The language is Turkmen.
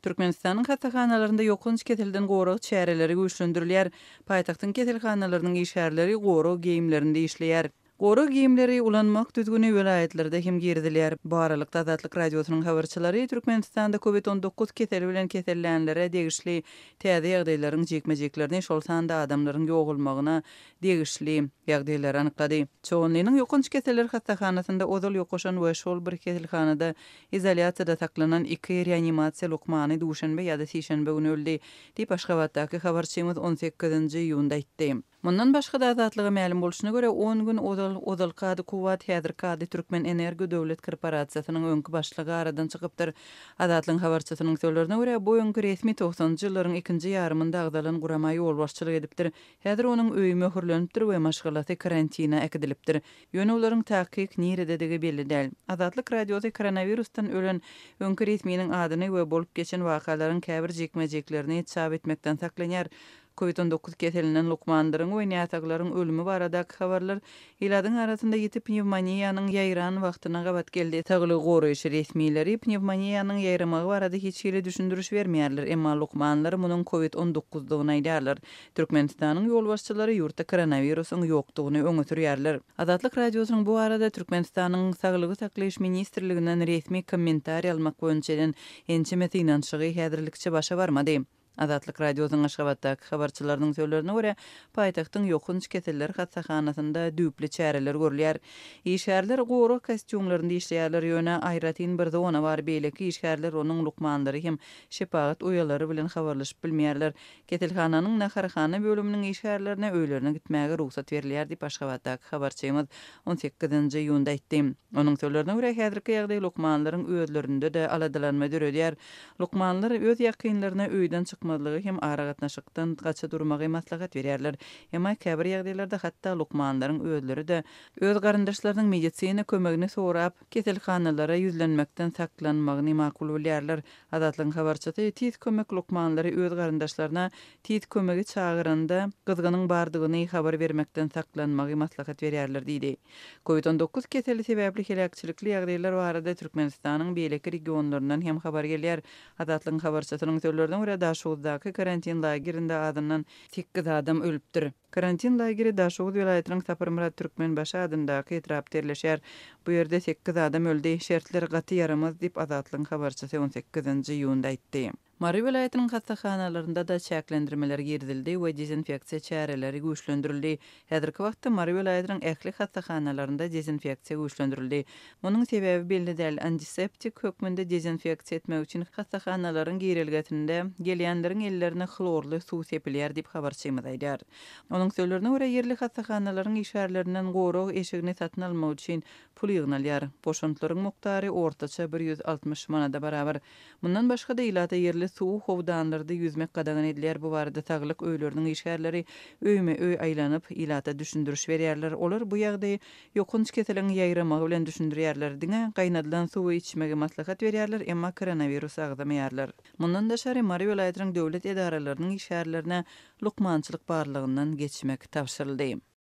Türkmenistanyň hassahanalarynda ýokunç ketelden gorag çäreleri güýçlendirilýär. Paýtagtyň ketelhanalarynyň işgärleri gorag geyimlerinde işleýär. Gorag giyimleri ulanmak düzgüni welaýetlerde hem girdilýär. Baralykda Azatlyk radiosynyň habarçylary Türkmenistanda COVID-19 keteli bilen ketellänlere degişli täze ýagdaýlaryň jekmejeklerini şol sanda adamlaryň ýogulmagyna degişli ýagdaýlary anyklady. Çoğunlygynyň ýokunç keteller hastahanasynda odal ýokoşan we şol bir ketelhanada izolýasiýada saklanan 2 reanimasiýa lokmany duşanbe ýa-da sişenbe güni öldü diýip Aşgabatdaky habarçymyz 18-nji iýunda aýtdy. Mundan başga da azatlyga ma'lum bolşuna göre 10 gün odal kady kuwat häzir kady Türkmen Energo Döwlet Korporasiýasynyň öňkü başlygy aradan çykypdyr. Azatlyň habarçysynyň söýlerine göre bu öňkü resmi 90-njy ýyllaryň 2-nji ýarymynda agdalan gurama ýol başçylyk edipdir. Häzir onuň öýü möhürlenipdir we maşgalaty karantina ekdilipdir. Ýöne olaryň takyk nirededigi belli däl. Azatlyk radiosy koronavirusdan ölen öňkü resminiň adyny we bolup geçen wakalaryň käbir jekmejeklerini çap etmekden saklanýar. COVID-19 ketelinden lukmanlaryň we näsaglaryň ölümi barada habarlar iladyň arasynda ýetip pnevmoniýanyň ýaýran wagtyna gabat geldi. Tagyly goraýşy resmileri pnevmoniýanyň ýaýramagy barada hiç hili düşündürüş bermeýärler, emma lukmanlar munyň COVID-19-dygyny aýdarlar. Türkmenistanyň ýol başçylary ýurtda koronawirusyň ýokdugyny öňe sürýärler. Azatlyk radiosynyň bu arada Türkmenistanyň Saglygy saklaýyş ministrliginden resmi kommentariýa almak boýunça ençeme inançygy häzirlikçe başa barmady. Azatlyk radiosynyň Aşgabatdaky habarçylarynyň söýlerine görä, paýtagtyň ýokunç keteller hassahanasynda düýpli çäreler görülýär. İşgärler gorak kostyumlarynda işleýärler ýöne aýratyn bir zona bar beýleki işgärler onuň lukmanlary hem şepagat oýalary bilen habarlaşyp bilmeýärler. Ketelhananyň naharhana bölüminiň işgärlerine öýlerine gitmäge ruhsat berilýär diýip Aşgabatdaky habarçymyz 18-nji iýunda aýtdy. Onuň söýlerine görä häzirki ýagdaý lukmanlaryň özlerinde de aladalanma döredýär. Lukmanlar öz ýakynlaryna öýden madlygy hem ara gatnaşykdan gaça durmagy maslahat berýärler. Emma käbir ýagdaýlarda hatda lukmanlaryň özleri de öz garyndaşlarynyň medisina kömegini sorap, ketelhanalara ýüzlenmekden saklanmagyny makul bilýärler. Azatlyň habarçysy tiz kömek lukmanlary öz garyndaşlaryna tiz kömegi çağıranda gyzganyň bardygyny habar bermekden saklanmagy maslahat berýärler diýdi. COVID-19 keteli sebäpli helakçylykly ýagdaýlar barada Türkmenistanyň beýleki regionlaryndan hem habar gelýär. Azatlyň habarçysynyň söýlerine görä Daşowdaky karantin lagerinde adynyň 8 adam ölüpdir. Karantin lageri Daşow welaýatynyň Sapyrmyrat Türkmenbaşy adyndaky etrapda yerleşýär. Bu ýerde 8 adam öldü. Şertler gaty yaramaz diýip Azatlyň habarçysy 18-nji iýunda aýtdy. Mary welaýatynyň hassahanalarynda da çäklendirmeler girdildi we dezinfeksiýa çäreleri güýçlendirildi. Häzirki wagtda Mary welaýatynyň ähli hassahanalarynda dezinfeksiýa güýçlendirildi. Munyň sebäbi belli däl. Antiseptik hökmünde dezinfeksiýa etmek üçin hassahanalaryň girilgetinde gelýänleriň ellerine klorly suw sepilýär diýip habarçymyz aýdýar. Onuň söýlerine görä yerli hassahanalaryň işgärlerinden gorag eşigini satyn almak üçin pul ýygnalýar. Boşantlaryň mukdary ortaça 160 manada barabar. Mundan başga da ilata yerli suw howdanlarda yüzmek qadağan edilýär. Bu barada saglyk öýleriniň işgärleri öýme öý aýlanyp ilata düşündürüş berýärler. Olar bu ýagdaý ýokunç keteliň ýaýramagy bilen düşündirýärler diňe gaýnadylan suwy içmege maslahat berýärler, emma koronavirus agdamaýarlar. Mundan da şäher Mary welaýatynyň döwlet edaralarynyň işgärlerine lukmançylyk barlygyndan geçmek tapşyryldy.